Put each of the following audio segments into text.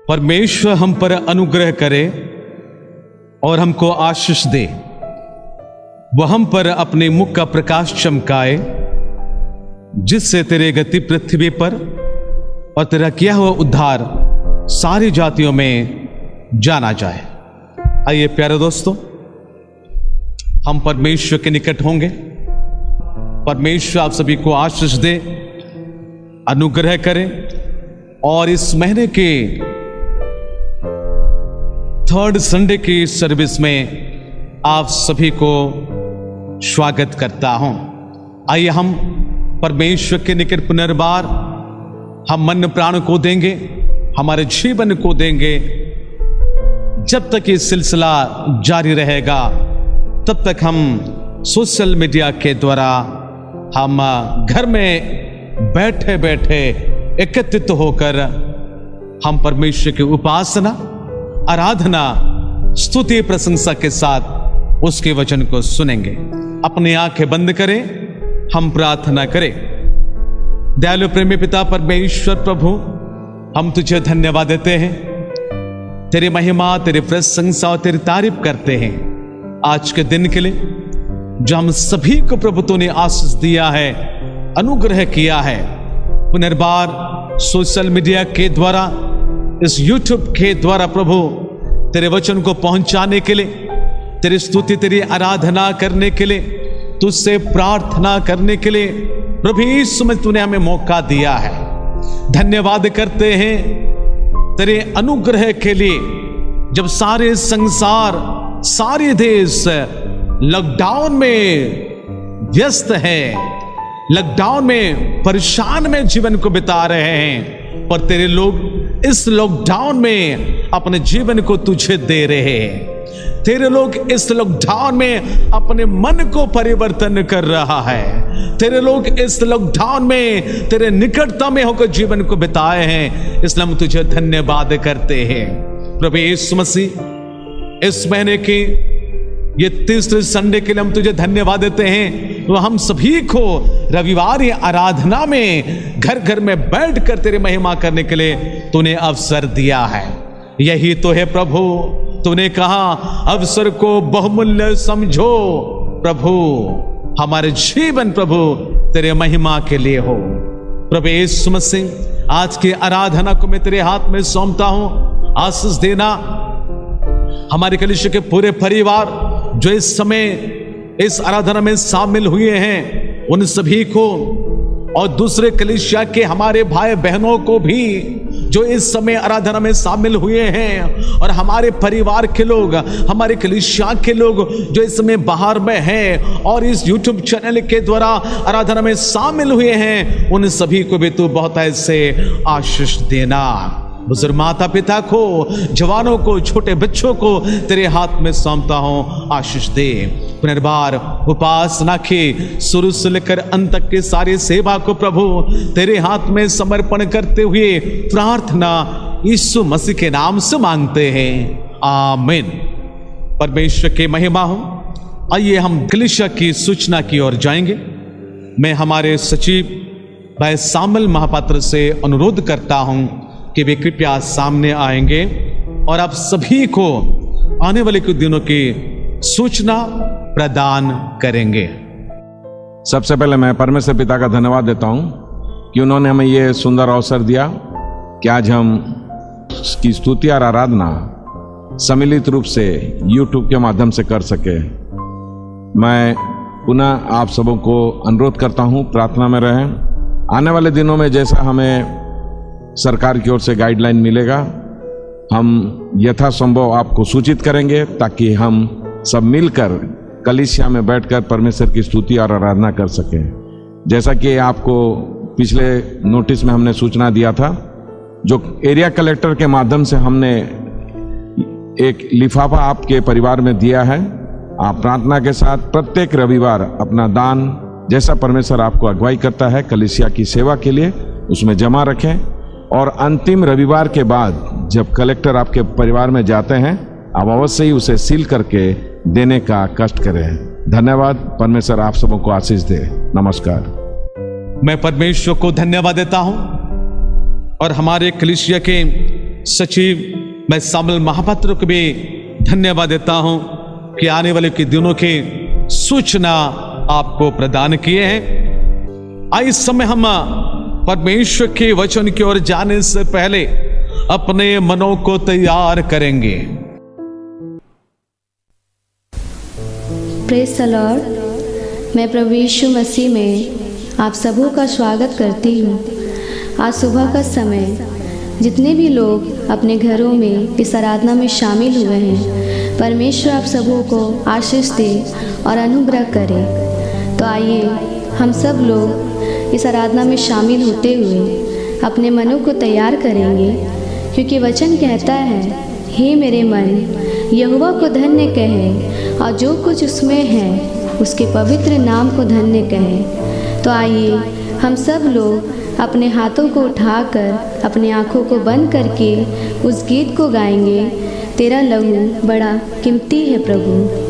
परमेश्वर हम पर अनुग्रह करे और हमको आशीष दे। वह हम पर अपने मुख का प्रकाश चमकाए, जिससे तेरे गति पृथ्वी पर और तेरा किया हुआ उद्धार सारी जातियों में जाना जाए। आइए प्यारे दोस्तों, हम परमेश्वर के निकट होंगे। परमेश्वर आप सभी को आशीष दे, अनुग्रह करे और इस महीने के 3rd संडे की सर्विस में आप सभी को स्वागत करता हूं। आइए हम परमेश्वर के निकट पुनर्बार हम मन प्राण को देंगे, हमारे जीवन को देंगे। जब तक ये सिलसिला जारी रहेगा तब तक हम सोशल मीडिया के द्वारा हम घर में बैठे बैठे एकत्रित होकर हम परमेश्वर की उपासना, आराधना, स्तुति, प्रशंसा के साथ उसके वचन को सुनेंगे। अपनी आंखें बंद करें, हम प्रार्थना करें। दयालु प्रेमी पिता परमेश्वर प्रभु, हम तुझे धन्यवाद देते हैं, तेरी महिमा, तेरी प्रशंसा और तेरी तारीफ करते हैं आज के दिन के लिए जो हम सभी को प्रभु तूने आशीष दिया है, अनुग्रह किया है। पुनर्बार सोशल मीडिया के द्वारा, इस YouTube के द्वारा प्रभु तेरे वचन को पहुंचाने के लिए, तेरी स्तुति, तेरी आराधना करने के लिए, तुझसे प्रार्थना करने के लिए प्रभु यीशु में तूने हमें मौका दिया है। धन्यवाद करते हैं तेरे अनुग्रह के लिए। जब सारे संसार, सारे देश लॉकडाउन में व्यस्त है, लॉकडाउन में परेशान में जीवन को बिता रहे हैं, पर तेरे लोग इस लॉकडाउन में अपने जीवन को तुझे दे रहे हैं। तेरे लोग इस लॉकडाउन में अपने मन को परिवर्तन कर रहा है। तेरे लोग इस लॉकडाउन में तेरे निकटता में होकर जीवन को बिताए हैं, इसलिए हम तुझे धन्यवाद करते हैं। प्रभु यीशु मसीह, इस महीने की ये 3रे संडे के लिए हम तुझे धन्यवाद देते हैं। तो हम सभी को रविवार या आराधना में घर घर में बैठकर तेरी महिमा करने के लिए तूने अवसर दिया है। यही तो है प्रभु, तूने कहा अवसर को बहुमूल्य समझो। प्रभु हमारे जीवन प्रभु तेरे महिमा के लिए हो। प्रभु यीशु मसीह, आज की आराधना को मैं तेरे हाथ में सौंपता हूं। आशीष देना हमारे कलीसिया के पूरे परिवार जो इस समय इस आराधना में शामिल हुए हैं, उन सभी को, और दूसरे कलीसिया के हमारे भाई बहनों को भी जो इस समय आराधना में शामिल हुए हैं, और हमारे परिवार के लोग, हमारे कलीसिया के लोग जो इस समय बाहर में हैं और इस YouTube चैनल के द्वारा आराधना में शामिल हुए हैं, उन सभी को भी तू बहुत ऐसे आशीष देना। बुजुर्ग माता पिता को, जवानों को, छोटे बच्चों को तेरे हाथ में सौंपता हूं, आशीष दे। पुनर्बार उपासना के शुरू से लेकर अंत तक के सारे सेवा को प्रभु तेरे हाथ में समर्पण करते हुए प्रार्थना यीशु मसीह के नाम से मांगते हैं, आमीन। परमेश्वर की महिमा हो। आइए हम कलीसिया की सूचना की ओर जाएंगे। मैं हमारे सचिव भाई सामल महापात्र से अनुरोध करता हूं कि वे कृपया सामने आएंगे और आप सभी को आने वाले कुछ दिनों की सूचना प्रदान करेंगे। सबसे पहले मैं परमेश्वर पिता का धन्यवाद देता हूं कि उन्होंने हमें ये सुंदर अवसर दिया कि आज हम उसकी स्तुति और आराधना सम्मिलित रूप से YouTube के माध्यम से कर सके। मैं पुनः आप सबों को अनुरोध करता हूं, प्रार्थना में रहें। आने वाले दिनों में जैसा हमें सरकार की ओर से गाइडलाइन मिलेगा, हम यथासंभव आपको सूचित करेंगे ताकि हम सब मिलकर कलीसिया में बैठकर परमेश्वर की स्तुति और आराधना कर सकें। जैसा कि आपको पिछले नोटिस में हमने सूचना दिया था, जो एरिया कलेक्टर के माध्यम से हमने एक लिफाफा आपके परिवार में दिया है। आप प्रार्थना के साथ प्रत्येक रविवार अपना दान, जैसा परमेश्वर आपको अगुवाई करता है कलीसिया की सेवा के लिए, उसमें जमा रखें। और अंतिम रविवार के बाद जब कलेक्टर आपके परिवार में जाते हैं, आप अवश्य ही उसे सील करके देने का कष्ट करें। धन्यवाद। परमेश्वर आप सबों को आशीष दे। नमस्कार। मैं परमेश्वर को धन्यवाद देता हूं और हमारे कलीसिया के सचिव मैं सामल महापात्र को भी धन्यवाद देता हूं कि आने वाले के दिनों की सूचना आपको प्रदान किए हैं। आज इस समय हम परमेश्वर के वचन की ओर जाने से पहले अपने मनों को तैयार करेंगे। Praise the Lord. मैं प्रभु यीशु मसीह में आप सबों का स्वागत करती हूँ। आज सुबह का समय जितने भी लोग अपने घरों में इस आराधना में शामिल हुए हैं, परमेश्वर आप सबों को आशीष दे और अनुग्रह करे। तो आइए हम सब लोग इस आराधना में शामिल होते हुए अपने मनों को तैयार करेंगे, क्योंकि वचन कहता है, हे मेरे मन यहोवा को धन्य कहे और जो कुछ उसमें है उसके पवित्र नाम को धन्य कहे। तो आइए हम सब लोग अपने हाथों को उठाकर अपनी आँखों को बंद करके उस गीत को गाएंगे, तेरा लहू बड़ा कीमती है प्रभु।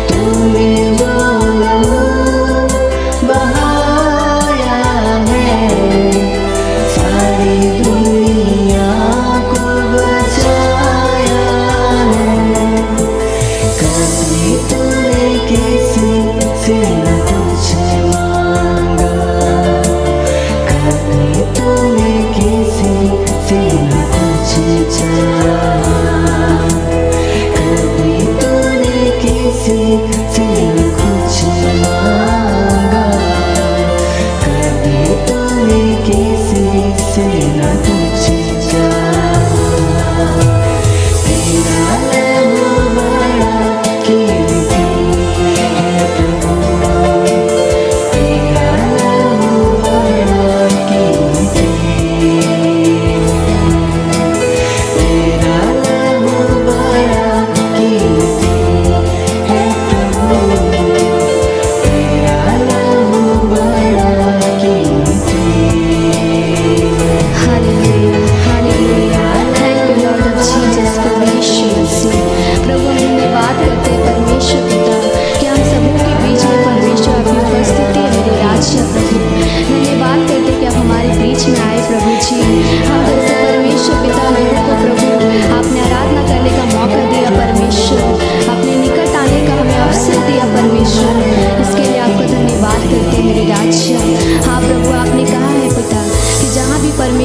तूने वो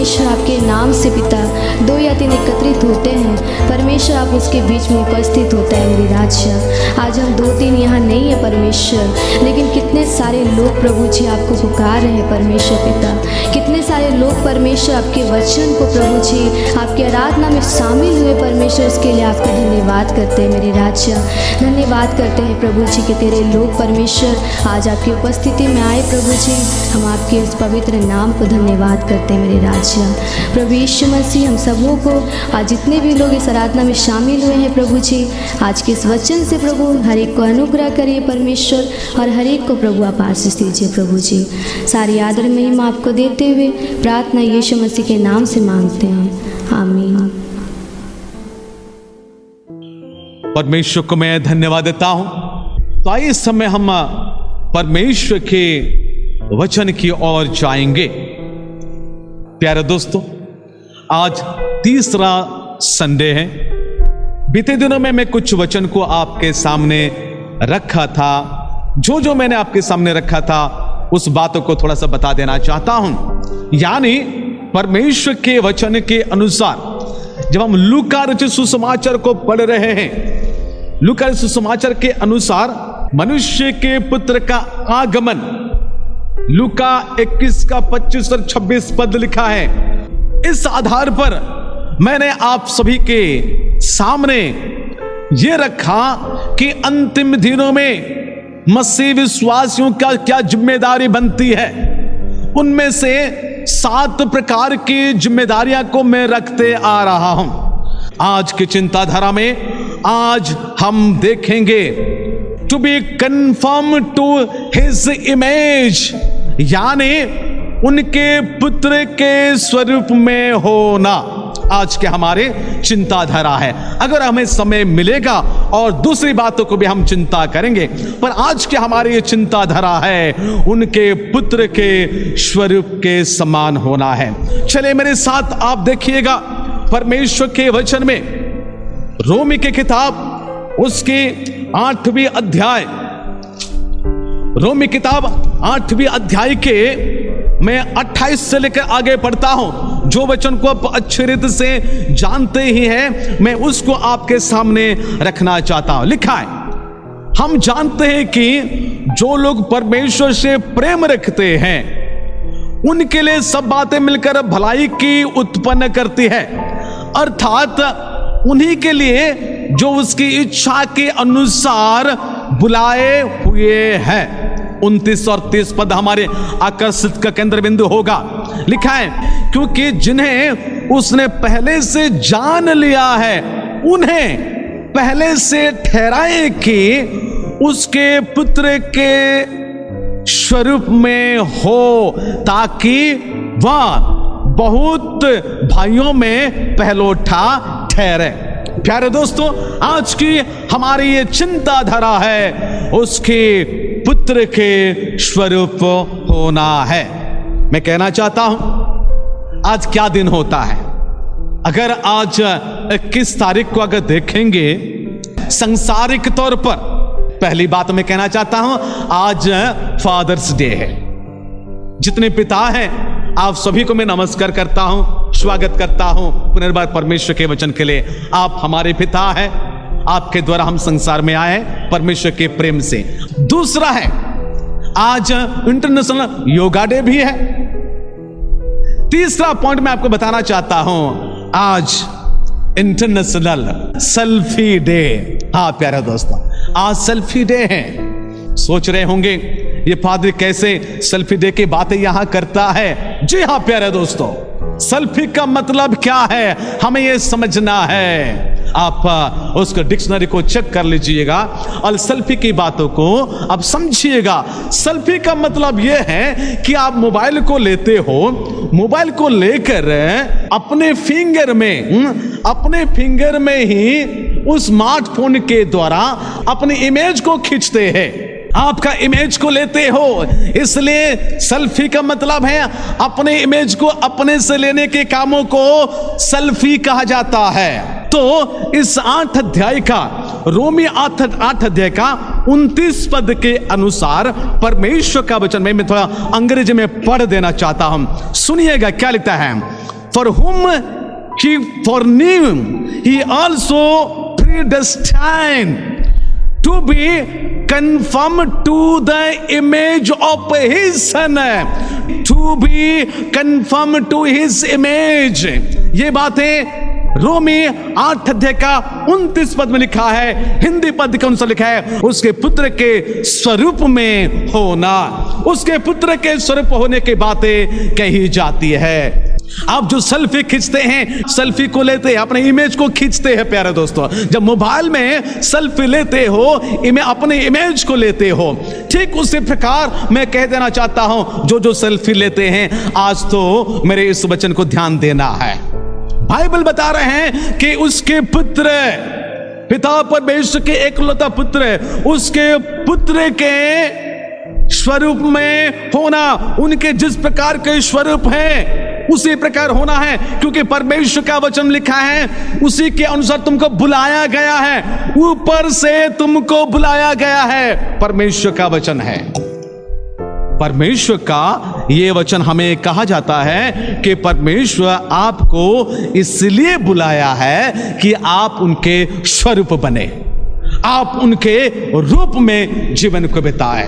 परमेश्वर आपके नाम से पिता 2 या 3 एकत्रित होते हैं, परमेश्वर आप उसके बीच में उपस्थित होता है मेरे राजा। आज हम 2-3 यहाँ नहीं है परमेश्वर, लेकिन कितने सारे लोग प्रभु जी आपको पुकार रहे हैं परमेश्वर पिता। कितने सारे लोग परमेश्वर आपके वचन को प्रभु जी आपकी आराधना में शामिल हुए परमेश्वर, उसके लिए आपका धन्यवाद करते हैं मेरे राजा। धन्यवाद करते हैं प्रभु जी कि तेरे लोग परमेश्वर आज आपकी उपस्थिति में आए प्रभु जी। हम आपके उस पवित्र नाम को धन्यवाद करते हैं मेरे राजा। प्रभु यीशु मसीह हम सबों को आज जितने भी लोग इस आराधना में शामिल हुए हैं प्रभु जी, आज के इस वचन से प्रभु हर एक को अनुग्रह करिए परमेश्वर, और हर एक को प्रभु आप आशीष दीजिए प्रभु जी। सारी आदर महिमा आपको देते हुए प्रार्थना यीशु मसीह के नाम से मांगते हैं, आमीन। परमेश्वर को मैं धन्यवाद देता हूं। तो आइए इस समय हम परमेश्वर के वचन की ओर जाएंगे। प्यारे दोस्तों, आज तीसरा संडे है। बीते दिनों में मैं कुछ वचन को आपके सामने रखा था। जो मैंने आपके सामने रखा था उस बातों को थोड़ा सा बता देना चाहता हूं। यानी परमेश्वर के वचन के अनुसार जब हम लूका रचित सुसमाचार को पढ़ रहे हैं, लूका रचित सुसमाचार के अनुसार मनुष्य के पुत्र का आगमन, लूका 21 का 25 और 26 पद लिखा है। इस आधार पर मैंने आप सभी के सामने यह रखा कि अंतिम दिनों में मसीह विश्वासियों का क्या जिम्मेदारी बनती है। उनमें से 7 प्रकार की जिम्मेदारियां को मैं रखते आ रहा हूं। आज की चिंताधारा में आज हम देखेंगे to be confirm to his image, यानी उनके पुत्र के स्वरूप में होना आज के हमारे चिंताधारा है। अगर हमें समय मिलेगा और दूसरी बातों को भी हम चिंता करेंगे, पर आज के हमारी ये चिंताधारा है उनके पुत्र के स्वरूप के समान होना है। चलिए मेरे साथ आप देखिएगा परमेश्वर के वचन में रोमी की किताब उसके 8वें अध्याय, रोमी किताब 8वें अध्याय के मैं 28 से लेकर आगे पढ़ता हूं। जो वचन को आप अच्छी रीति से जानते ही हैं, मैं उसको आपके सामने रखना चाहता हूं। लिखा है, हम जानते हैं कि जो लोग परमेश्वर से प्रेम रखते हैं उनके लिए सब बातें मिलकर भलाई की उत्पन्न करती है, अर्थात उन्हीं के लिए जो उसकी इच्छा के अनुसार बुलाए हुए हैं। 29 और 30 पद हमारे आकर्षित का केंद्र बिंदु होगा। लिखा है, क्योंकि जिन्हें उसने पहले से जान लिया है उन्हें पहले से ठहराए कि उसके पुत्र के स्वरूप में हो, ताकि वह बहुत भाइयों में पहलोठा ठहरे। प्यारे दोस्तों, आज की हमारी ये चिंताधारा है उसके पुत्र के स्वरूप होना है। मैं कहना चाहता हूं आज क्या दिन होता है। अगर आज 21 तारीख को अगर देखेंगे सांसारिक तौर पर, पहली बात मैं कहना चाहता हूं आज फादर्स डे है। जितने पिता हैं आप सभी को मैं नमस्कार करता हूं, स्वागत करता हूं पुनर्बार परमेश्वर के वचन के लिए। आप हमारे पिता हैं, आपके द्वारा हम संसार में आए परमेश्वर के प्रेम से। दूसरा है आज इंटरनेशनल योगा डे भी है। तीसरा पॉइंट मैं आपको बताना चाहता हूं आज इंटरनेशनल सेल्फी डे। हाँ प्यारे दोस्तों, आज सेल्फी डे है। सोच रहे होंगे ये पादरी कैसे सेल्फी डे की बातें यहां करता है। जी हाँ प्यारे दोस्तों, सेल्फी का मतलब क्या है हमें यह समझना है। आप उसको डिक्शनरी को चेक कर लीजिएगा और सेल्फी की बातों को अब समझिएगा। सेल्फी का मतलब यह है कि आप मोबाइल को लेते हो, मोबाइल को लेकर अपने फिंगर में ही उस स्मार्टफोन के द्वारा अपनी इमेज को खींचते हैं। आपका इमेज को लेते हो, इसलिए सेल्फी का मतलब है अपने इमेज को अपने से लेने के कामों को सेल्फी कहा जाता है। तो इस 8 अध्याय का, रोमी 8 अध्याय का 29 पद के अनुसार परमेश्वर का वचन मैं थोड़ा अंग्रेजी में पढ़ देना चाहता हूं। सुनिएगा क्या लिखता है। for whom he foreknew, he also predestined to be conformed to the image of his son, to be conformed to his image। ये बातें रोमी 8 अध्याय का 29 पद में लिखा है। हिंदी पद के अनुसार लिखा है, उसके पुत्र के स्वरूप में होना, उसके पुत्र के स्वरूप होने की बातें कही जाती है। आप जो सेल्फी खींचते हैं, सेल्फी को लेते हैं, अपने इमेज को खींचते हैं प्यारे दोस्तों, जब मोबाइल में सेल्फी लेते हो, अपने इमेज को लेते हो, ठीक उसी प्रकार मैं कह देना चाहता हूं, जो सेल्फी लेते हैं, आज तो मेरे इस वचन को ध्यान देना है। बाइबल बता रहे हैं कि उसके पुत्र, पिता परमेश्वर के एकलौता पुत्र, उसके पुत्र के स्वरूप में होना, उनके जिस प्रकार के स्वरूप है उसी प्रकार होना है, क्योंकि परमेश्वर का वचन लिखा है, उसी के अनुसार तुमको बुलाया गया है, ऊपर से तुमको बुलाया गया है। परमेश्वर का वचन है। परमेश्वर का यह वचन हमें कहा जाता है कि परमेश्वर आपको इसलिए बुलाया है कि आप उनके स्वरूप बने, आप उनके रूप में जीवन को बिताए।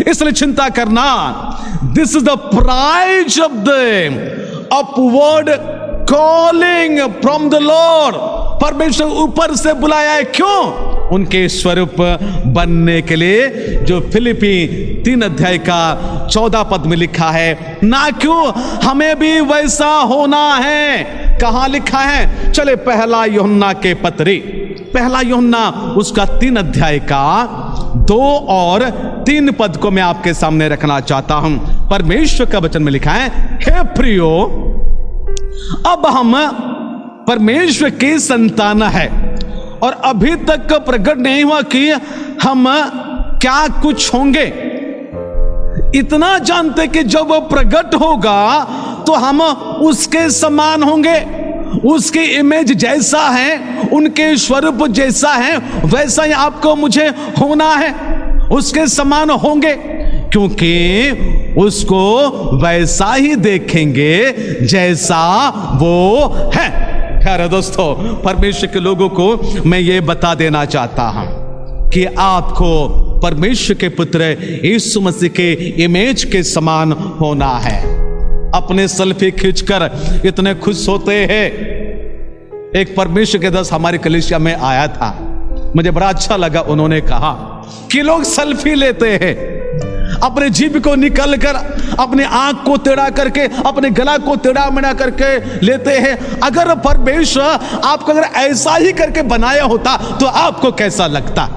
इसलिए चिंता करना, this is the prize of the upward calling from the lord. परमेश्वर ऊपर से बुलाया है, क्यों? उनके स्वरूप बनने के लिए, जो फिलिपी 3 अध्याय का 14 पद में लिखा है, ना क्यों हमें भी वैसा होना है। कहां लिखा है? चले पहला यूहन्ना के पत्री, पहला यूहन्ना उसका 3 अध्याय का 2 और 3 पद को मैं आपके सामने रखना चाहता हूं। परमेश्वर का वचन में लिखा है, हे प्रियो, अब हम परमेश्वर की संतान है और अभी तक प्रकट नहीं हुआ कि हम क्या कुछ होंगे। इतना जानते कि जब वो प्रकट होगा तो हम उसके समान होंगे, उसकी इमेज जैसा है, उनके स्वरूप जैसा है, वैसा ही आपको मुझे होना है, उसके समान होंगे, क्योंकि उसको वैसा ही देखेंगे जैसा वो है। खैर दोस्तों, परमेश्वर के लोगों को मैं ये बता देना चाहता हूं कि आपको परमेश्वर के पुत्र यीशु मसीह के इमेज के समान होना है। अपने सेल्फी खींचकर इतने खुश होते हैं। एक परमेश्वर के दास हमारी कलीसिया में आया था, मुझे बड़ा अच्छा लगा। उन्होंने कहा कि लोग सेल्फी लेते हैं, अपने जीभ को निकल कर, अपने आंख को टेढ़ा करके, अपने गला को टेढ़ा मेढ़ा करके लेते हैं। अगर परमेश्वर आपको अगर ऐसा ही करके बनाया होता तो आपको कैसा लगता?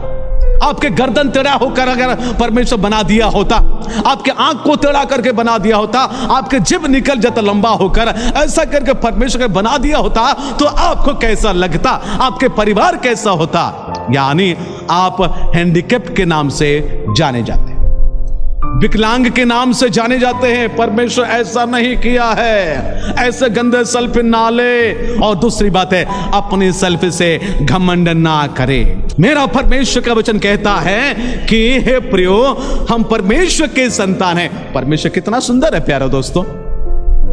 आपके गर्दन टेढ़ा होकर अगर परमेश्वर बना दिया होता, आपके आंख को टेढ़ा करके बना दिया होता, आपके जीभ निकल जाता लंबा होकर, ऐसा करके परमेश्वर बना दिया होता तो आपको कैसा लगता? आपके परिवार कैसा होता? यानी आप हैंडीकैप के नाम से जाने जाते, विकलांग के नाम से जाने जाते हैं। परमेश्वर ऐसा नहीं किया है, ऐसे गंदे सेल्फी ना ले। और दूसरी बात है, अपनी सेल्फी से घमंड ना करे। मेरा परमेश्वर का वचन कहता है कि हे प्रियो, हम परमेश्वर के संतान हैं। परमेश्वर कितना सुंदर है प्यारे दोस्तों,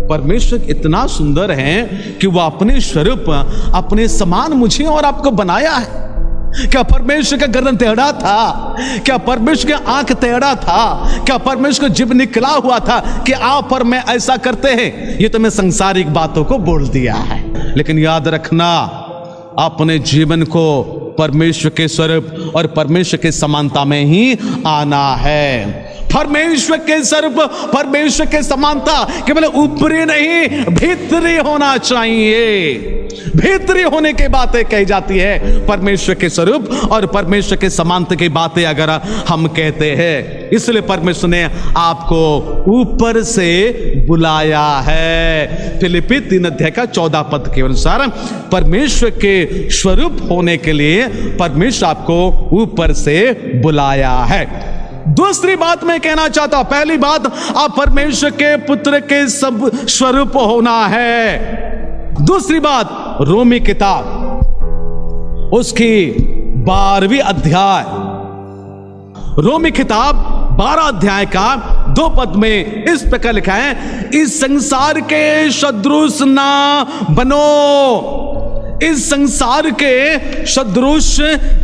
परमेश्वर इतना सुंदर है कि वह अपने स्वरूप, अपने समान मुझे और आपको बनाया है। क्या परमेश्वर का गर्दन टेढ़ा था? क्या परमेश्वर का आंख टेढ़ा था? क्या परमेश्वर का जीभ निकला हुआ था कि आप और मैं ऐसा करते हैं? ये तो मैं सांसारिक बातों को बोल दिया है, लेकिन याद रखना, अपने जीवन को परमेश्वर के स्वरूप और परमेश्वर के समानता में ही आना है। परमेश्वर के स्वरूप, परमेश्वर के समानता केवल ऊपरी नहीं, भीतरी होना चाहिए। भीतरी होने की बातें कही जाती है। परमेश्वर के स्वरूप और परमेश्वर के समानता की बातें अगर हम कहते हैं, इसलिए परमेश्वर ने आपको ऊपर से बुलाया है। फिलिपी 3 अध्याय का 14 पद के अनुसार परमेश्वर के स्वरूप होने के लिए परमेश्वर आपको ऊपर से बुलाया है। दूसरी बात मैं कहना चाहता हूं, पहली बात, आप परमेश्वर के पुत्र के सब स्वरूप होना है। दूसरी बात, रोमी किताब उसकी 12वीं अध्याय, रोमी किताब 12 अध्याय का 2 पद में इस प्रकार लिखा है, इस संसार के सदृश ना बनो, इस संसार के सदृश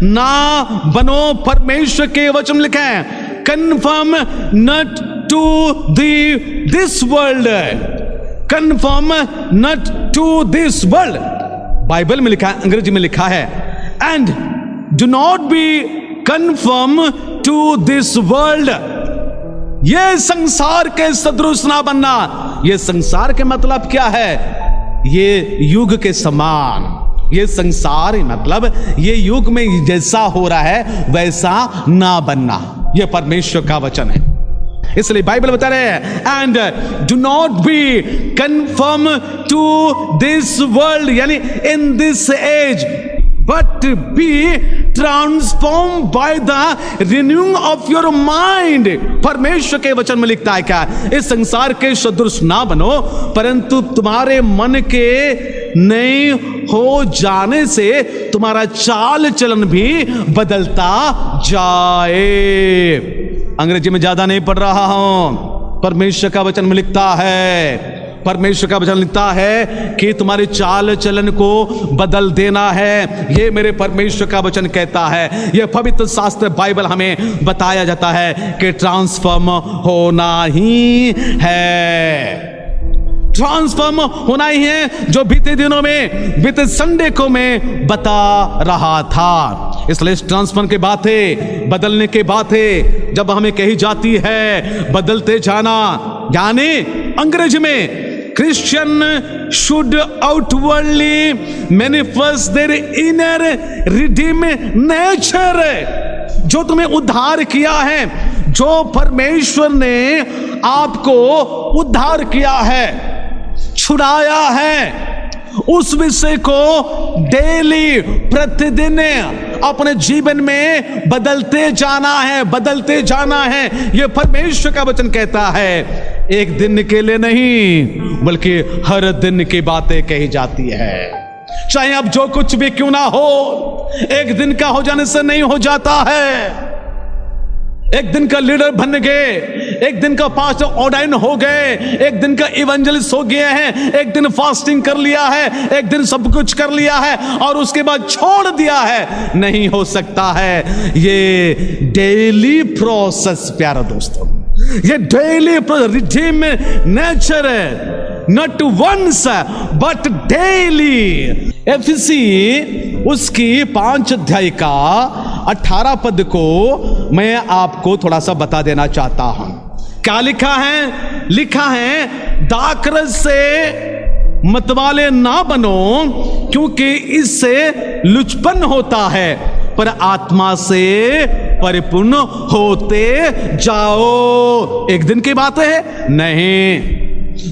ना बनो। परमेश्वर के वचन लिखा है, confirm not to this world, confirm not to this world. Bible में लिखा है, अंग्रेजी में लिखा है, and do not be confirm to this world. ये संसार के सदृश ना बनना। ये संसार के मतलब क्या है? ये युग के समान। ये संसार मतलब ये युग में जैसा हो रहा है वैसा ना बनना। ये परमेश्वर का वचन है। इसलिए बाइबल बता रहे हैं, and do not be confirm to this world, यानी in this age, but be transform by the renewing of your mind. परमेश्वर के वचन में लिखता है क्या? इस संसार के सदृश ना बनो, परंतु तुम्हारे मन के नए हो जाने से तुम्हारा चाल चलन भी बदलता जाए। अंग्रेजी में ज्यादा नहीं पढ़ रहा हूं, परमेश्वर का वचन में लिखता है, परमेश्वर का वचन लिखता है कि तुम्हारे चाल चलन को बदल देना है। ये मेरे परमेश्वर का वचन कहता है। ये पवित्र शास्त्र बाइबल हमें बताया जाता है कि ट्रांसफॉर्म होना ही है, ट्रांसफॉर्म होना ही है, जो बीते दिनों में, बीते संडे को मैं बता रहा था। इसलिए ट्रांसफॉर्म की बातें, बदलने की बातें जब हमें कही जाती है, बदलते जाना, यानी अंग्रेजी में Christian should outwardly manifest their inner redeemed nature। जो तुम्हें उद्धार किया है, जो परमेश्वर ने आपको उद्धार किया है, छुड़ाया है, उस विषय को डेली, प्रतिदिन अपने जीवन में बदलते जाना है, बदलते जाना है। यह परमेश्वर का वचन कहता है। एक दिन के लिए नहीं, बल्कि हर दिन की बातें कही जाती है। चाहे अब जो कुछ भी क्यों ना हो, एक दिन का हो जाने से नहीं हो जाता है। एक दिन का लीडर बन गए, एक दिन का पास्टर ऑर्डाइन हो गए, एक दिन का इवेंजलिस्ट हो गए हैं, एक दिन फास्टिंग कर लिया है, एक दिन सब कुछ कर लिया है और उसके बाद छोड़ दिया है, नहीं हो सकता है। ये डेली प्रोसेस प्यारे दोस्तों, ये डेली रिडीम नेचर है, नॉट वंस बट डेली। एफिसी उसकी 5 अध्याय का 18 पद को मैं आपको थोड़ा सा बता देना चाहता हूं। क्या लिखा है? लिखा है, दाखरस से मतवाले ना बनो, क्योंकि इससे लुचपन होता है, पर आत्मा से परिपूर्ण होते जाओ। एक दिन की बातें है? नहीं।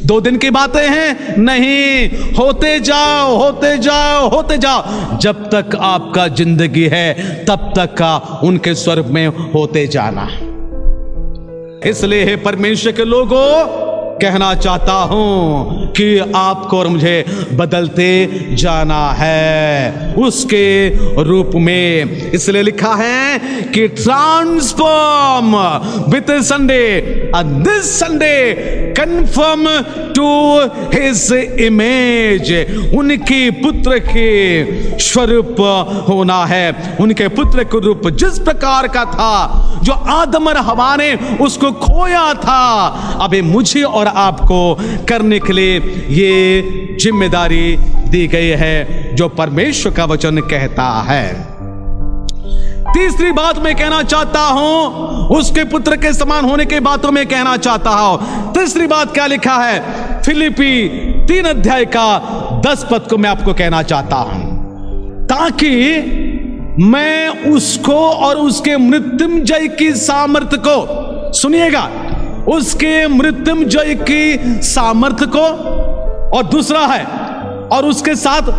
2 दिन की बातें हैं? नहीं। होते जाओ, होते जाओ, होते जाओ। जब तक आपका जिंदगी है तब तक का उनके स्वरूप में होते जाना। इसलिए हे परमेश्वर के लोगों, कहना चाहता हूं कि आपको और मुझे बदलते जाना है उसके रूप में। इसलिए लिखा है कि transform with Sunday, this Sunday confirm to his image. उनकी पुत्र के स्वरूप होना है, उनके पुत्र के रूप जिस प्रकार का था, जो आदम और हवा ने उसको खोया था, अबे मुझे और आपको करने के लिए ये जिम्मेदारी दी गई है, जो परमेश्वर का वचन कहता है। तीसरी बात मैं कहना चाहता हूं, उसके पुत्र के समान होने की बातों में कहना चाहता हूं। तीसरी बात क्या लिखा है? फिलिपी 3 अध्याय का 10 पद को मैं आपको कहना चाहता हूं, ताकि मैं उसको और उसके मृत्युंजय की सामर्थ्य को, सुनिएगा, उसके मृत्युंजय की सामर्थ्य को, और दूसरा है और उसके साथ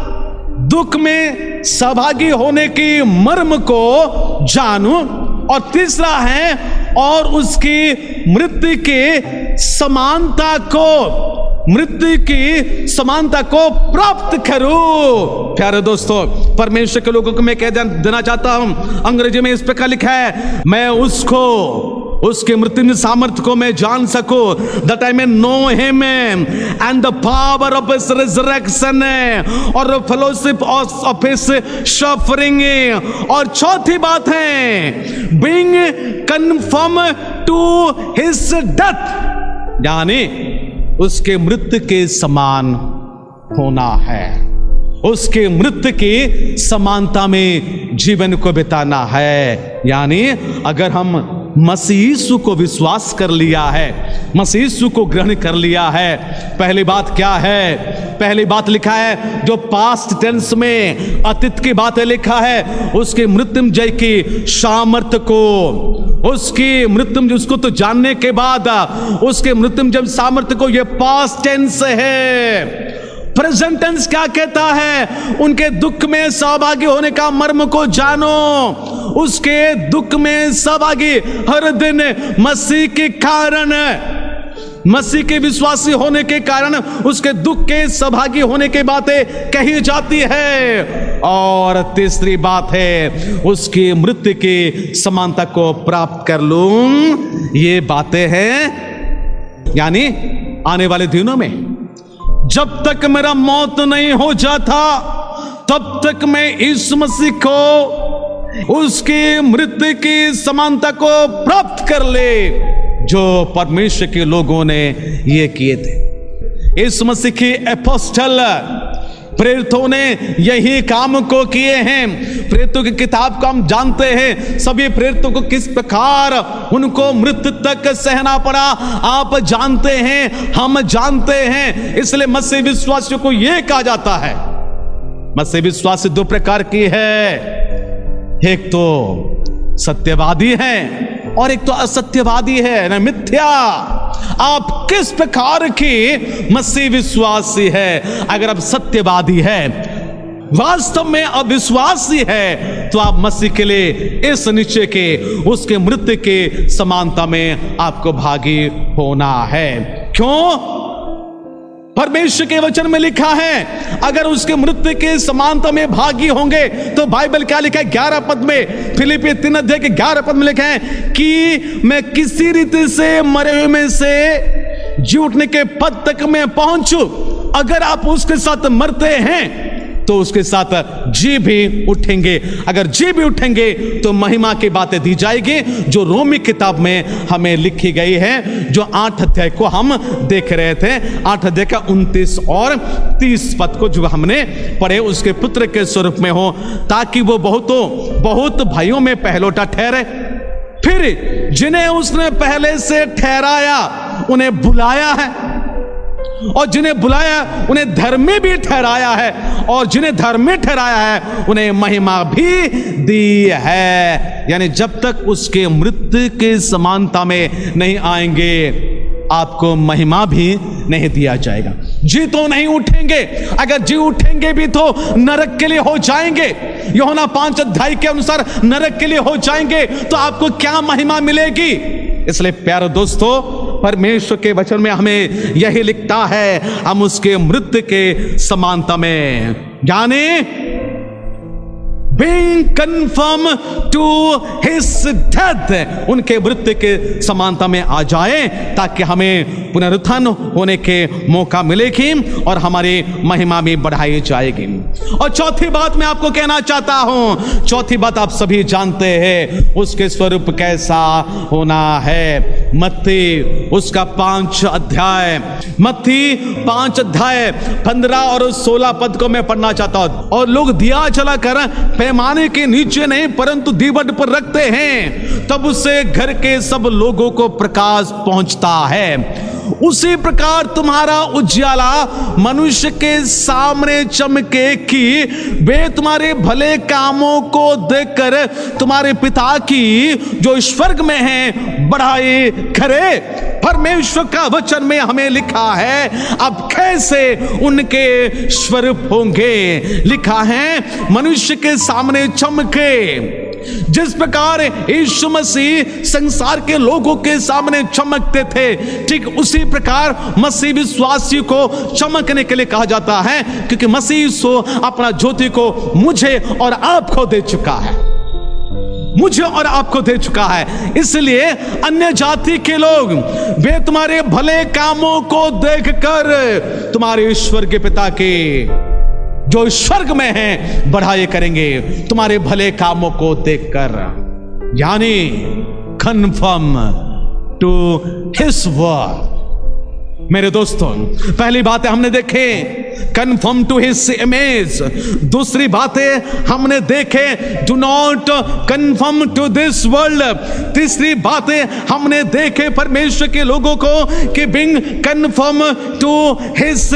दुख में सहभागी होने की मर्म को जानूं, और तीसरा है और उसकी मृत्यु की समानता को, मृत्यु की समानता को प्राप्त करूं। प्यारे दोस्तों, परमेश्वर के लोगों को मैं कह देना चाहता हूं, अंग्रेजी में इस प्रकार लिखा है, मैं उसको, उसके मृत्यु सामर्थ्य को मैं जान सकूं, that I may know him and the power of his resurrection और fellowship of his suffering। और चौथी बात है being conformed to his death, यानी उसके मृत्यु के समान होना है, उसके मृत्यु की समानता में जीवन को बिताना है। यानी अगर हम मसीह यीशु को विश्वास कर लिया है, मसीह यीशु को ग्रहण कर लिया है, पहली बात क्या है? पहली बात लिखा है जो पास्ट टेंस में अतीत की बातें लिखा है, उसके मृत्युंजय की सामर्थ्य को, उसकी मृत्युंजय उसको तो जानने के बाद उसके मृत्युंजय सामर्थ्य को, यह पास्ट टेंस है। प्रेजेंट टेंस क्या कहता है? उनके दुख में सहभागी होने का मर्म को जानो, उसके दुख में सहभागी हर दिन मसीह के कारण, मसीह के विश्वासी होने के कारण उसके दुख के सहभागी होने की बातें कही जाती है। और तीसरी बात है उसकी मृत्यु की समानता को प्राप्त कर लूं, ये बातें हैं यानी आने वाले दिनों में जब तक मेरा मौत नहीं हो जाता तब तक मैं यीशु मसीह को उसकी मृत्यु की समानता को प्राप्त कर ले जो परमेश्वर के लोगों ने ये किए थे। यीशु मसीह की एपोस्टल प्रेरितों ने यही काम को किए हैं। प्रेरितों की किताब को हम जानते हैं, सभी प्रेरितों को किस प्रकार उनको मृत्यु तक सहना पड़ा आप जानते हैं, हम जानते हैं। इसलिए मसीह विश्वासियों को यह कहा जाता है, मसीह विश्वासी दो प्रकार की है, एक तो सत्यवादी है और एक तो असत्यवादी है ना, मिथ्या। आप किस प्रकार की मसीह विश्वासी है? अगर आप सत्यवादी है, वास्तव में अविश्वासी है, तो आप मसीह के लिए इस निश्चय के उसके मृत्यु के समानता में आपको भागी होना है। क्यों? परमेश्वर के वचन में लिखा है अगर उसके मृत्यु के समानता में भागी होंगे तो बाइबल क्या लिखा है 11 पद में, फिलिप्पी 3 अध्याय के 11 पद में लिखा है कि मैं किसी रीति से मरे हुए में से जी उठने के पद तक मैं पहुंचूं। अगर आप उसके साथ मरते हैं तो उसके साथ जी भी उठेंगे। अगर जी भी उठेंगे तो महिमा की बातें दी जाएगी जो रोमी किताब में हमें लिखी गई है, जो 8 अध्याय को हम देख रहे थे, 8 अध्याय का 29 और 30 पद को जो हमने पढ़े, उसके पुत्र के स्वरूप में हो, ताकि वो बहुत भाइयों में पहलोटा ठहरे। फिर जिन्हें उसने पहले से ठहराया उन्हें बुलाया है, और जिन्हें बुलाया उन्हें धर्मी भी ठहराया है, और जिन्हें धर्मी ठहराया है उन्हें महिमा भी दी है। यानी जब तक उसके मृत्यु के समानता में नहीं आएंगे आपको महिमा भी नहीं दिया जाएगा। जी तो नहीं उठेंगे, अगर जी उठेंगे भी तो नरक के लिए हो जाएंगे। यूहन्ना 5 अध्याय के अनुसार नरक के लिए हो जाएंगे तो आपको क्या महिमा मिलेगी? इसलिए प्यारे दोस्तों, परमेश्वर के वचन में हमें यही लिखता है हम उसके मृत्यु के समानता में, यानी being conformed to his death, उनके मृत्यु के समानता में आ जाए ताकि हमें पुनरुत्थान होने के मौका मिलेगी और हमारी महिमा भी बढ़ाई जाएगी। और चौथी बात मैं आपको कहना चाहता हूं, चौथी बात आप सभी जानते हैं उसके स्वरूप कैसा होना है। मत्ती उसका 5 अध्याय, मत्ती 5 अध्याय 15 और 16 पद को मैं पढ़ना चाहता हूं। और लोग दिया जला कर पैमाने के नीचे नहीं परंतु दीवट पर रखते हैं, तब उससे घर के सब लोगों को प्रकाश पहुंचता है। उसी प्रकार तुम्हारा उज्याला मनुष्य के सामने चमके कि वे तुम्हारे भले कामों को देखकर तुम्हारे पिता की जो स्वर्ग में है बढ़ाई करे। परमेश्वर का वचन में हमें लिखा है अब कैसे उनके स्वरूप होंगे। लिखा है मनुष्य के सामने चमके, जिस प्रकार यीशु मसीह संसार के लोगों के सामने चमकते थे, ठीक उसी प्रकार मसीह विश्वासी को चमकने के लिए कहा जाता है, क्योंकि मसीह यीशु अपना ज्योति को मुझे और आपको दे चुका है। मुझे और आपको दे चुका है। इसलिए अन्य जाति के लोग वे तुम्हारे भले कामों को देखकर तुम्हारे ईश्वर के पिता के जो स्वर्ग में है बढ़ाई करेंगे, तुम्हारे भले कामों को देखकर, यानी कन्फर्म टू हिज वर्ड। मेरे दोस्तों, पहली बातें हमने देखे कन्फर्म टू हिज इमेज, दूसरी बातें हमने देखे do not confirm to this world, तीसरी बातें हमने देखे परमेश्वर के लोगों को कि being confirm to his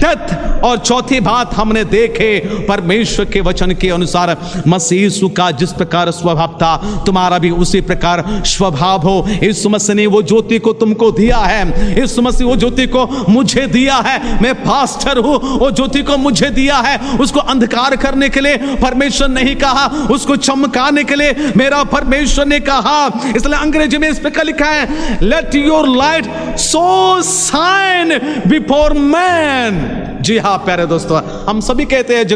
death, और चौथी बात हमने देखे परमेश्वर के वचन के अनुसार मसीह यीशु का जिस प्रकार स्वभाव था तुम्हारा भी उसी प्रकार स्वभाव हो। यीशु मसीह ने वो ज्योति को तुमको दिया है, यीशु मसीह वो ज्योति को मुझे दिया है, मैं पास्टर हूं, वो ज्योति को मुझे दिया है। उसको अंधकार करने के लिए परमेश्वर नहीं कहा, उसको चमकाने के लिए मेरा परमेश्वर ने कहा। इसलिए अंग्रेजी में इस प्रकार लिखा है let your light so shine before man. जी हाँ प्यारे दोस्तों, हम सभी कहते हैं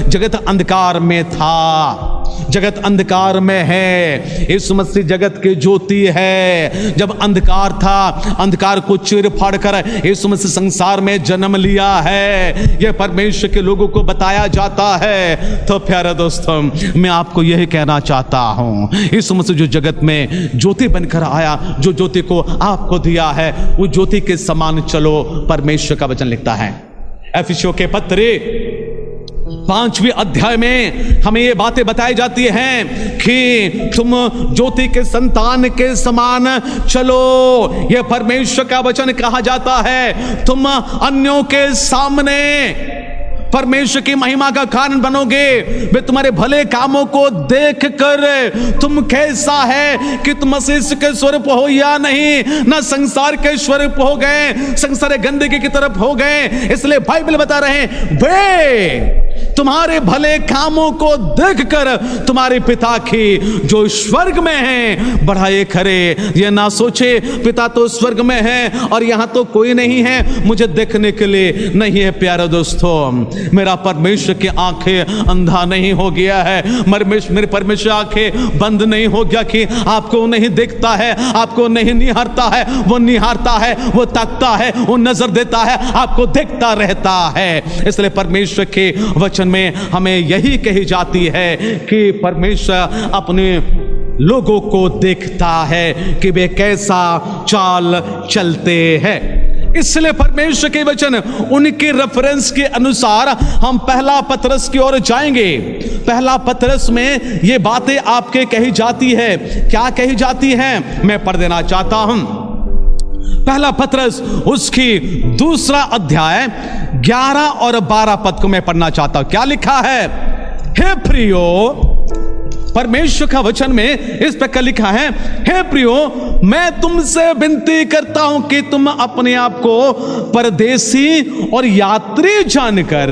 जगत अंधकार में था, जगत अंधकार में है, यीशु मसीह जगत की ज्योति है। जब अंधकार था, अंधकार को चीर फाड़ कर यीशु मसीह संसार में जन्म लिया है, यह परमेश्वर के लोगों को बताया जाता है। तो प्यारे दोस्तों, मैं आपको यही कहना चाहता हूं, यीशु मसीह जो जगत में ज्योति बनकर आया, जो ज्योति को आपको दिया है, वो ज्योति के समान चलो, परमेश्वर का वचन लिखता है। एफिसियों के पत्र 5वें अध्याय में हमें ये बातें बताई जाती हैं कि तुम ज्योति के संतान के समान चलो, यह परमेश्वर का वचन कहा जाता है। तुम अन्यों के सामने परमेश्वर की महिमा का कारण बनोगे, वे तुम्हारे भले कामों को देख कर तुम कैसा है कि तुम मसीह के स्वरूप हो या नहीं, ना संसार के स्वरूप हो गए, संसार गंदगी की तरफ हो गए। इसलिए बाइबल बता रहे हैं वे तुम्हारे भले कामों को देखकर तुम्हारे पिता की जो स्वर्ग में है बढ़ाई करे। ये ना सोचे पिता तो स्वर्ग में है और यहां तो कोई नहीं है, मुझे देखने के लिए नहीं है। प्यारे दोस्तों, मेरा परमेश्वर की आंखें अंधा नहीं हो गया है, मेरे परमेश्वर आंखें बंद नहीं हो गया कि आपको नहीं देखता है, आपको नहीं निहारता है। वो निहारता है, वो ताकता है, वो नजर देता है, आपको देखता रहता है। इसलिए परमेश्वर के वचन में हमें यही कही जाती है कि परमेश्वर अपने लोगों को देखता है कि वे कैसा चाल चलते हैं। इसलिए परमेश्वर के वचन उनके रेफरेंस के अनुसार हम पहला पतरस की ओर जाएंगे। पहला पतरस में ये बातें आपके कही जाती है। क्या कही जाती है मैं पढ़ देना चाहता हूं। पहला पतरस उसकी 2 अध्याय 11 और 12 पद को मैं पढ़ना चाहता हूं। क्या लिखा है? हे प्रियो, परमेश्वर का वचन में इस प्रकार लिखा है, हे प्रियो, मैं तुमसे विनती करता हूं कि तुम अपने आप को परदेसी और यात्री जानकर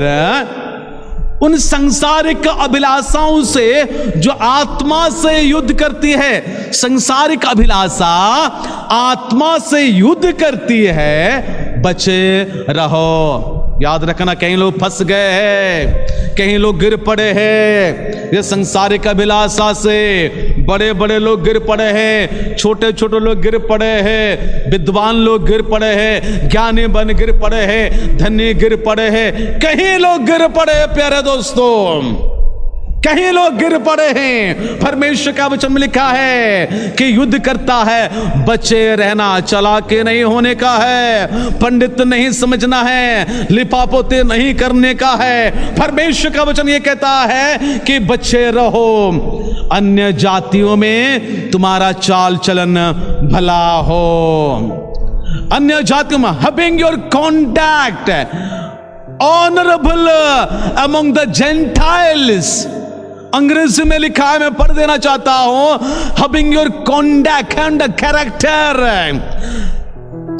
उन सांसारिक अभिलाषाओं से जो आत्मा से युद्ध करती है, सांसारिक अभिलाषा आत्मा से युद्ध करती है, बचे रहो। याद रखना, कहीं लोग फंस गए हैं, कहीं लोग गिर पड़े हैं ये सांसारिक अभिलाषा से। बड़े बड़े लोग गिर पड़े हैं, छोटे छोटे लोग गिर पड़े हैं, विद्वान लोग गिर पड़े हैं, ज्ञानी बन गिर पड़े हैं, धनी गिर पड़े हैं, कहीं लोग गिर पड़े हैं। प्यारे दोस्तों, कहीं लोग गिर पड़े हैं। परमेश्वर का वचन में लिखा है कि युद्ध करता है, बचे रहना, चालाकी नहीं होने का है, पंडित नहीं समझना है, लिपापोते नहीं करने का है। परमेश्वर का वचन ये कहता है कि बचे रहो। अन्य जातियों में तुम्हारा चाल चलन भला हो। अन्य जातियों में having your contact honourable among the Gentiles. अंग्रेजी में लिखा है, मैं पढ़ देना चाहता हूं, having your conduct and character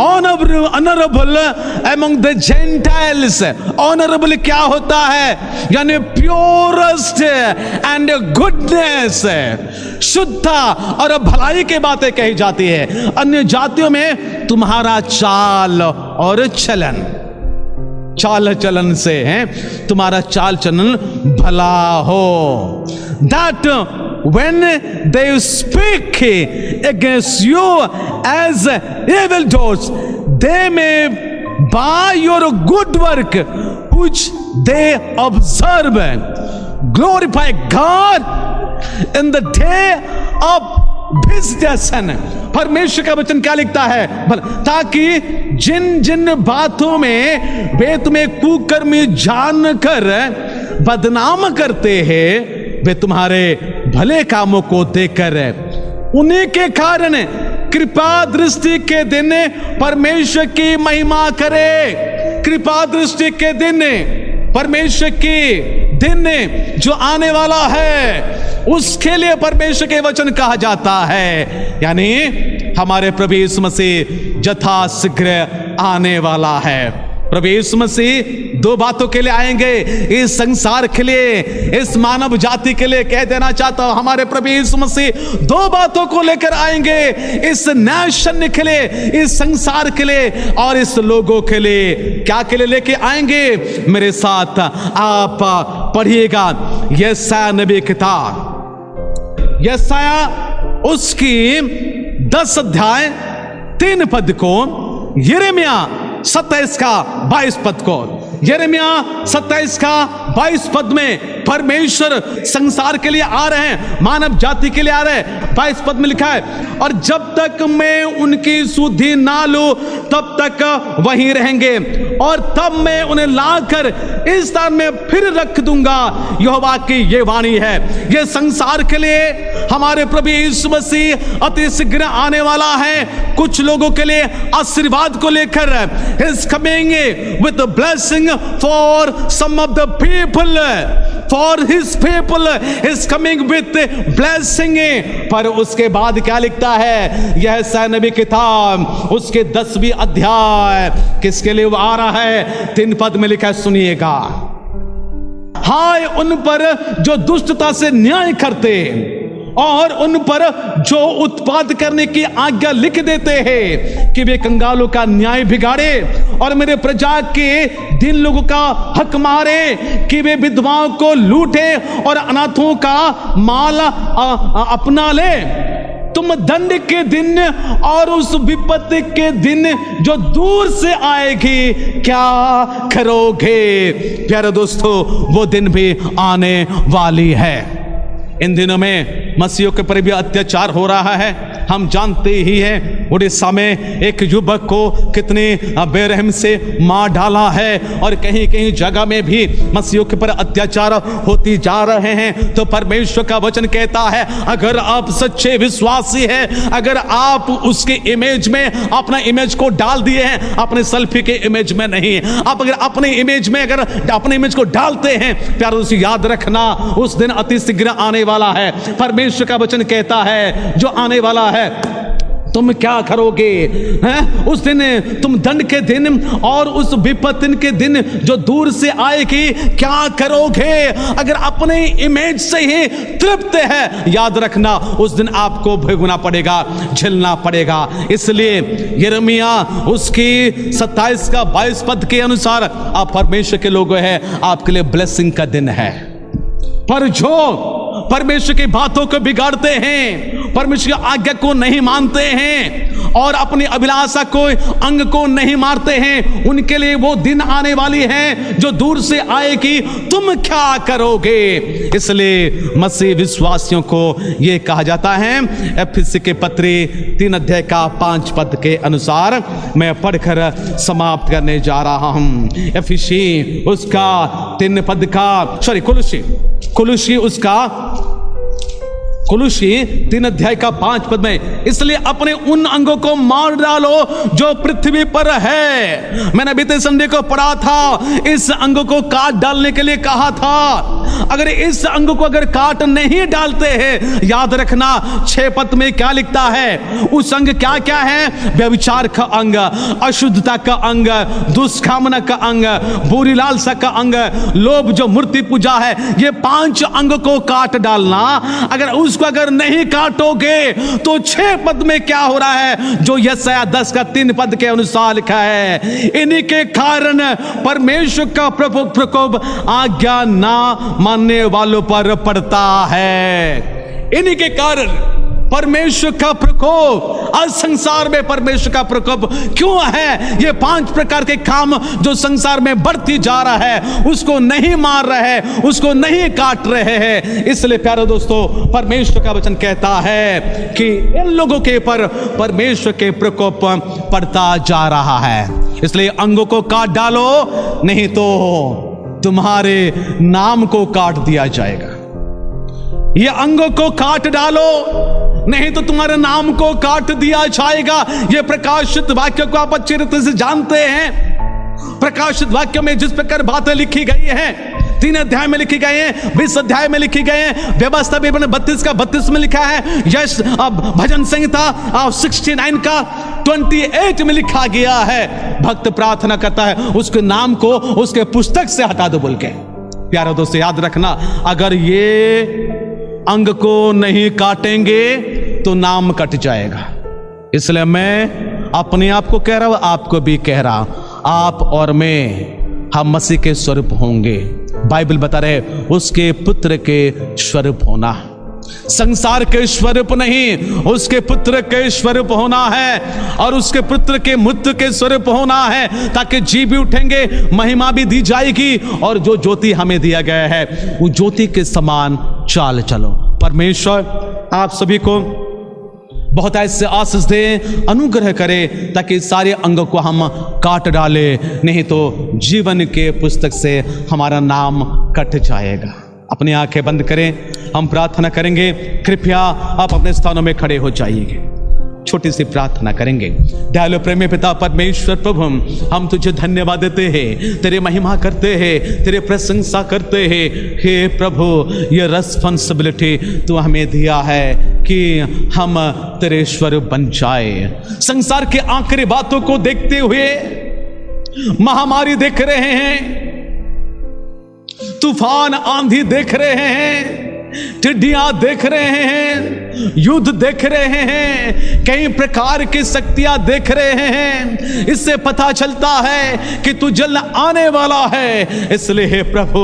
honourable among the Gentiles. Honourable क्या होता है? यानी प्योरेस्ट एंड गुडनेस, शुद्धता और भलाई की बातें कही जाती है। अन्य जातियों में तुम्हारा चाल और चलन, चाल चलन से है तुम्हारा चाल चलन भला हो। That when they speak against you as evildoers, they may by your good work which they observe glorify God in the day of visitation. परमेश्वर का वचन क्या लिखता है? ताकि जिन जिन बातों में वे तुम्हें कुकर्मी जानकर बदनाम करते हैं, वे तुम्हारे भले कामों को देखकर उन्हीं के कारण कृपा दृष्टि के दिन परमेश्वर की महिमा करे। कृपा दृष्टि के दिन, परमेश्वर की दिन जो आने वाला है, उसके लिए परमेश्वर के वचन कहा जाता है। यानी हमारे प्रभु यीशु मसीह यथाशीघ्र आने वाला है। प्रभु यीशु मसीह दो बातों के लिए आएंगे, इस संसार के लिए, इस मानव जाति के लिए। कह देना चाहता हूं, हमारे प्रभु यीशु मसीह दो बातों को लेकर आएंगे, इस नेशन के लिए, इस संसार के लिए और इस लोगों के लिए। क्या के लिए लेके आएंगे? मेरे साथ आप पढ़िएगा यशायाह नबी किताब, यशायाह उसकी 10 अध्याय 3 पद को, यिर्मयाह 27 का 22 पद को। यिर्मयाह 27 का 22 पद में परमेश्वर संसार के लिए आ रहे हैं, मानव जाति के लिए आ रहे हैं। 22 पद में लिखा है, और जब तक मैं उनकी सुधि ना लूं तब तक वहीं रहेंगे, और तब मैं उन्हें लाकर इस स्थान में फिर रख दूंगा। यहोवा की ये वाणी है। ये संसार के लिए हमारे प्रभु यीशु मसीह अति शीघ्र आने वाला है। कुछ लोगों के लिए आशीर्वाद को लेकर, He's coming with a blessing for some of the people, for his people is coming with blessing। पर उसके बाद क्या लिखता है? यह यशायाह नबी किताब उसके 10वीं अध्याय किसके लिए वो आ रहा है? 3 पद में लिखा है, सुनिएगा। हाय उन पर जो दुष्टता से न्याय करते और उन पर जो उत्पाद करने की आज्ञा लिख देते हैं कि वे कंगालों का न्याय बिगाड़े और मेरे प्रजा के दिन लोगों का हक मारे, कि वे विधवाओं को लूटे और अनाथों का माल अपना ले। तुम दंड के दिन और उस विपत्ति के दिन जो दूर से आएगी क्या करोगे? प्यारे दोस्तों, वो दिन भी आने वाली है। इन दिनों में मसीहियों के पर भी अत्याचार हो रहा है। हम जानते ही हैं, उड़ीसा में एक युवक को कितने बेरहम से मार डाला है, और कहीं कहीं जगह में भी मसीहियों के पर अत्याचार होती जा रहे हैं। तो परमेश्वर का वचन कहता है, अगर आप सच्चे विश्वासी हैं, अगर आप उसके इमेज में अपना इमेज को डाल दिए हैं, अपने सेल्फी के इमेज में नहीं, आप अगर अपने इमेज में अगर अपने इमेज को डालते हैं, प्यारे दोस्तों याद रखना, उस दिन अति शीघ्र आने वाला है। परमेश्वर का वचन कहता है, जो आने वाला है तुम क्या करोगे? हैं? उस दिन तुम दंड के दिन और उस विपत्ति के दिन जो दूर से आएगी क्या करोगे? अगर अपने इमेज से ही तृप्त है, याद रखना उस दिन आपको भोगना पड़ेगा, झेलना पड़ेगा। इसलिए यिर्मयाह उसकी 27 का 22 पद के अनुसार आप परमेश्वर के लोग हैं, आपके लिए ब्लेसिंग का दिन है। पर जो परमेश्वर की बातों को बिगाड़ते हैं, परमेश्वर की आज्ञा को नहीं मानते हैं और अपनी अभिलाषा को अंग को नहीं मारते हैं, उनके लिए वो दिन आने वाली है जो दूर से आएगी। तुम क्या करोगे? इसलिए मसीह विश्वासियों को यह कहा जाता है, एफिसी के पत्री 3 अध्याय का 5 पद के अनुसार मैं पढ़कर समाप्त करने जा रहा हूं। एफिसी उसका 3 पद का कुलुसी उसका कुलुसी 3 अध्याय का 5 पद में, इसलिए अपने उन अंगों को मार डालो जो पृथ्वी पर है। मैंने बीते संडे को पढ़ा था, इस अंगों को काट डालने के लिए कहा था। अगर इस अंग को अगर काट नहीं डालते हैं, याद रखना 6 पद में क्या लिखता है? उस अंग क्या क्या है? व्यभिचार का अंग, अशुद्धता का अंग, दुष्कामना का अंग, बुरी लालसा का अंग, लोभ जो मूर्ति पूजा है, ये 5 अंग को काट डालना। अगर उसको अगर नहीं काटोगे तो 6 पद में क्या हो रहा है? जो यशायाह 10 का 3 पद के अनुसार लिखा है, इन्हीं के कारण परमेश्वर का प्रकोप आज्ञा ना मानने वालों पर पड़ता है। इन्हीं के कारण परमेश्वर का प्रकोप, आज संसार में परमेश्वर का प्रकोप क्यों है? ये 5 प्रकार के काम जो संसार में बढ़ती जा रहा है, उसको नहीं मार रहे हैं, उसको नहीं काट रहे हैं। इसलिए प्यारे दोस्तों, परमेश्वर का वचन कहता है कि इन लोगों के ऊपर परमेश्वर के प्रकोप पड़ता जा रहा है। इसलिए अंगों को काट डालो, नहीं तो तुम्हारे नाम को काट दिया जाएगा। ये अंगों को काट डालो, नहीं तो तुम्हारे नाम को काट दिया जाएगा। ये प्रकाशित वाक्य को आप अच्छी रीति से जानते हैं। प्रकाशित वाक्य में जिस प्रकार बातें लिखी गई हैं, 3 अध्याय में लिखी गई हैं, 20 अध्याय में लिखी गई हैं, व्यवस्था विवरण 32 का 32 में लिखा है, यश भजन संहिता 69 का 28 में लिखा गया है। भक्त प्रार्थना करता है उसके नाम को उसके पुस्तक से हटा दो बोल के। प्यारे दोस्तों, याद रखना, अगर ये अंग को नहीं काटेंगे तो नाम कट जाएगा। इसलिए मैं अपने आप को कह रहा हूं, आपको भी कह रहा, आप और मैं, हम मसीह के स्वरूप होंगे। बाइबल बता रहे उसके पुत्र के स्वरूप होना, संसार के स्वरूप नहीं, उसके पुत्र के स्वरूप होना है, और उसके पुत्र के मूर्त के स्वरूप होना है, ताकि जी भी उठेंगे, महिमा भी दी जाएगी, और जो ज्योति हमें दिया गया है वो ज्योति के समान चाल चलो। परमेश्वर आप सभी को बहुत ऐसे आशीष दे, अनुग्रह करे, ताकि सारे अंगों को हम काट डाले, नहीं तो जीवन के पुस्तक से हमारा नाम कट जाएगा। अपनी आंखें बंद करें, हम प्रार्थना करेंगे। कृपया आप अपने स्थानों में खड़े हो जाइए, छोटी सी प्रार्थना करेंगे। दयालु प्रेमी पिता परमेश्वर प्रभु, हम तुझे धन्यवाद देते हैं, तेरे महिमा करते हैं, तेरे प्रशंसा करते हैं। हे प्रभु, ये रिस्पांसिबिलिटी तू हमें दिया है कि हम तेरे स्वरूप बन जाए। संसार के आखिरी बातों को देखते हुए, महामारी देख रहे हैं, तूफान आंधी देख रहे हैं, टिड्डियां देख रहे हैं, युद्ध देख रहे हैं, कई प्रकार की शक्तियां देख रहे हैं। इससे पता चलता है कि तू जल्द आने वाला है। इसलिए हे प्रभु,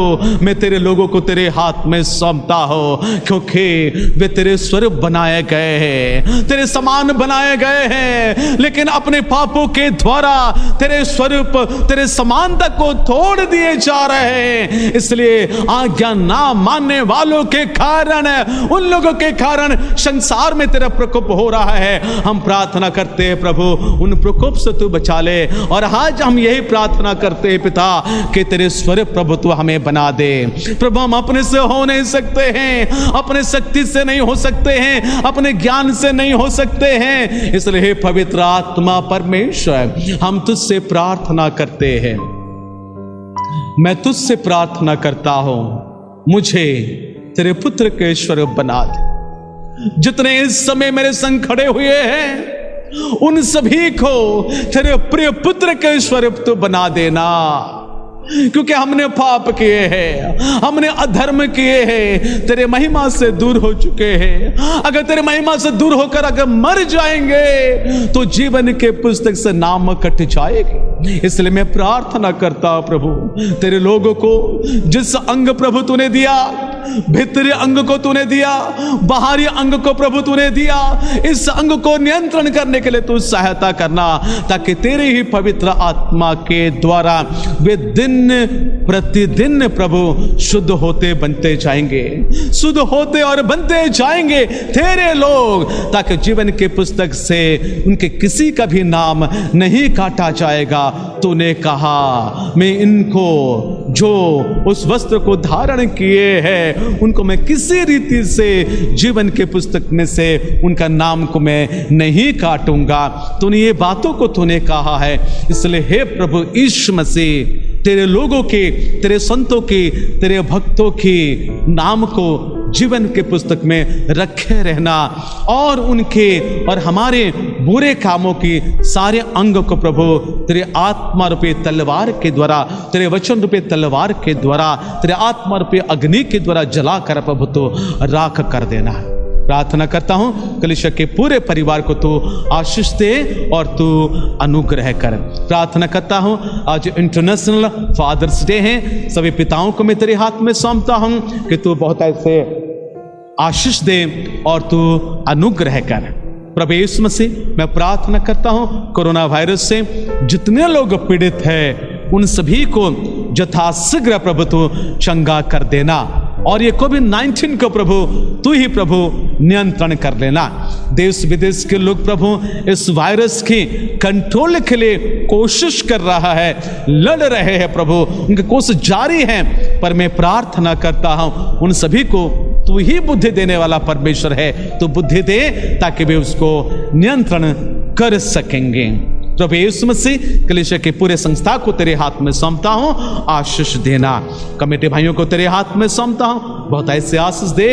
मैं तेरे लोगों को तेरे हाथ में सौंपता हूं, क्योंकि वे तेरे स्वरूप बनाए गए हैं, तेरे समान बनाए गए हैं, लेकिन अपने पापों के द्वारा तेरे स्वरूप, तेरे समानता को तोड़ दिए जा रहे हैं। इसलिए आज्ञा ना मानने वालों के कारण, उन लोगों के कारण संसार में तेरा प्रकोप हो रहा है। हम प्रार्थना करते हैं प्रभु, उन प्रकोप से तू बचा ले। और आज हम यही प्रार्थना करते हैं पिता, कि तेरे स्वरूप प्रभु तू हमें बना दे। प्रभु, हम अपने से हो नहीं सकते हैं, अपने शक्ति से नहीं हो सकते हैं, अपने ज्ञान से नहीं हो सकते हैं। इसलिए हे पवित्र आत्मा परमेश्वर, हम तुझसे प्रार्थना करते हैं, मैं तुझसे प्रार्थना करता हूं, मुझे तेरे पुत्र के स्वरूप बना दे। जितने इस समय मेरे संग खड़े हुए हैं, उन सभी को तेरे प्रिय पुत्र के स्वरूप तो बना देना, क्योंकि हमने पाप किए हैं, हमने अधर्म किए हैं, तेरे महिमा से दूर हो चुके हैं। अगर तेरे महिमा से दूर होकर अगर मर जाएंगे तो जीवन के पुस्तक से नाम कट जाएगी। इसलिए मैं प्रार्थना करता हूं प्रभु, तेरे लोगों को जिस अंग प्रभु तूने दिया, भीतरी अंग को तूने दिया, बाहरी अंग को प्रभु तूने दिया, इस अंग को नियंत्रण करने के लिए तू सहायता करना, ताकि तेरे ही पवित्र आत्मा के द्वारा वे दिन प्रतिदिन प्रभु शुद्ध होते बनते जाएंगे, शुद्ध होते और बनते जाएंगे तेरे लोग, ताकि जीवन के पुस्तक से उनके किसी का भी नाम नहीं काटा जाएगा। तूने कहा, मैं इनको जो उस वस्त्र को धारण किए हैं उनको मैं किसी रीति से जीवन के पुस्तक में से उनका नाम को मैं नहीं काटूंगा। तूने ये बातों को तूने कहा है। इसलिए हे प्रभु यीशु मसीह, तेरे लोगों के, तेरे संतों की, तेरे भक्तों की नाम को जीवन के पुस्तक में रखे रहना, और उनके और हमारे बुरे कामों की सारे अंग को प्रभु तेरे आत्मा रूपी तलवार के द्वारा, तेरे वचन रूपी तलवार के द्वारा, तेरे आत्मा रूपी अग्नि के द्वारा जला कर प्रभु तो राख कर देना। प्रार्थना करता हूं कलीसिया के पूरे परिवार को तू आशीष दे और तू अनुग्रह कर। प्रार्थना करता हूं आज इंटरनेशनल फादर्स डे है, सभी पिताओं को मैं तेरे हाथ में सौंपता हूं कि तू बहुत ऐसे आशीष दे और तू अनुग्रह कर। प्रभु यीशु मसीह, मैं प्रार्थना करता हूं कोरोना वायरस से जितने लोग पीड़ित हैं उन सभी को यथाशीघ्र प्रभु तू चंगा कर देना, और ये कोविड-19 को प्रभु तू ही प्रभु नियंत्रण कर लेना। देश विदेश के लोग प्रभु इस वायरस की कंट्रोल के लिए कोशिश कर रहा है, लड़ रहे हैं प्रभु, उनकी कोशिश जारी है, पर मैं प्रार्थना करता हूं उन सभी को तू ही बुद्धि देने वाला परमेश्वर है, तो बुद्धि दे ताकि वे उसको नियंत्रण कर सकेंगे। प्रभु यीशु मसीह, कलीसिया के पूरे संस्था को तेरे हाथ में सौंपता हूं, आशीष देना। कमेटी भाइयों को तेरे हाथ में सौंपता हूं, बहुत ऐसे आशीष दे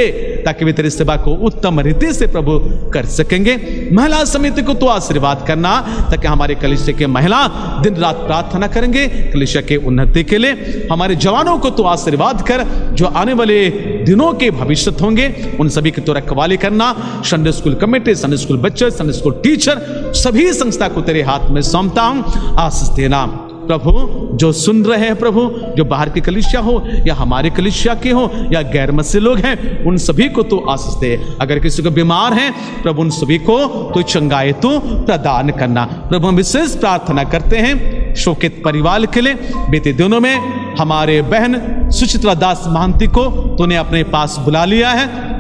ताकि वे तेरी सेवा को उत्तम रीति से प्रभु कर सकेंगे। महिला समिति को तो आशीर्वाद करना ताकि हमारे कलीसिया के महिला दिन रात प्रार्थना करेंगे कलीसिया के उन्नति के लिए। हमारे जवानों को तो आशीर्वाद कर, जो आने वाले दिनों के भविष्य होंगे उन सभी की तो रखवाली करना। Sunday school committee, Sunday school बच्चे, संडे स्कूल टीचर, सभी संस्था को तेरे हाथ में सौंपता हूं, आशीष देना। प्रभु जो सुन रहे हैं प्रभु, जो बाहर की कलीसिया हो या हमारे कलीसिया के हो या गैर मसीही लोग हैं, उन सभी को तो आशीष दे। अगर किसी को बीमार है प्रभु उन सभी को तो चंगाई तो प्रदान करना। प्रभु हम विशेष प्रार्थना करते हैं शोकित परिवार के लिए। बीते दिनों में हमारे बहन सुचित्रा दास महंती को तूने अपने पास बुला लिया है,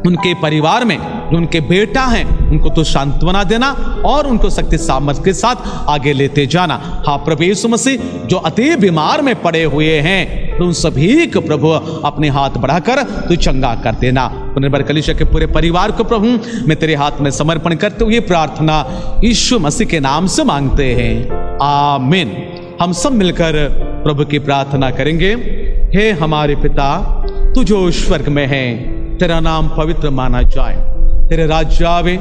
उनके परिवार में जो उनके बेटा हैं उनको तो सांत्वना देना और उनको शक्ति सामर्थ्य के साथ आगे लेते जाना। हाँ प्रभु यीशु मसीह, जो अति बीमार में पड़े हुए हैं तो उन सभी को प्रभु अपने हाथ बढ़ाकर तू चंगा कर देना। पुनर्बर कलीसिया के पूरे परिवार को प्रभु मैं तेरे हाथ में समर्पण करते हुए प्रार्थना यीशु मसीह के नाम से मांगते हैं, आमीन। हम सब मिलकर प्रभु की प्रार्थना करेंगे। हे हमारे पिता, तू जो स्वर्ग में है, तेरा नाम पवित्र माना जाए, तेरे राज्य आवे,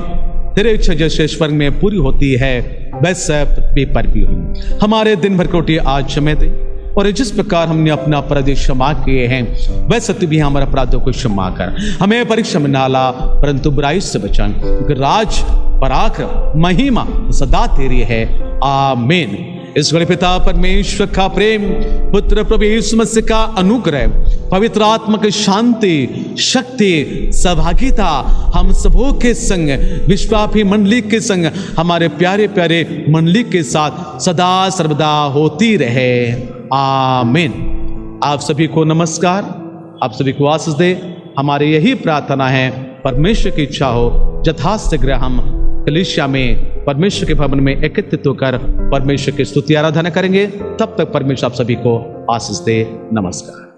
तेरे इच्छा जैसे स्वर्ग में पूरी होती है वैसे पृथ्वी पर भी हुई। हमारे दिन भर की रोटी आज हमें दे, और जिस प्रकार हमने अपना अपराध क्षमा किए हैं वैसे तू भी हमारे अपराधों को क्षमा कर। हमें परीक्षा में ना ला परंतु बुराई से बचा, क्योंकि राज, पराक्रम, महिमा सदा तेरी है, आमीन। इस बड़े पिता परमेश्वर का प्रेम, पुत्र प्रभु यीशु मसीह का अनुग्रह, पवित्र आत्मा की शांति, शक्ति, सहभागिता हम सबों के संग, विश्वासी मंडली के संग, हमारे प्यारे प्यारे मंडली के साथ सदा सर्वदा होती रहे, आमीन। आप सभी को नमस्कार, आप सभी को आशीष दे। हमारी यही प्रार्थना है, परमेश्वर की इच्छा हो यथाशीघ्र हम कलीसिया में परमेश्वर के भवन में एकत्रित होकर परमेश्वर की स्तुति आराधना करेंगे। तब तक परमेश्वर आप सभी को आशीष दे। नमस्कार।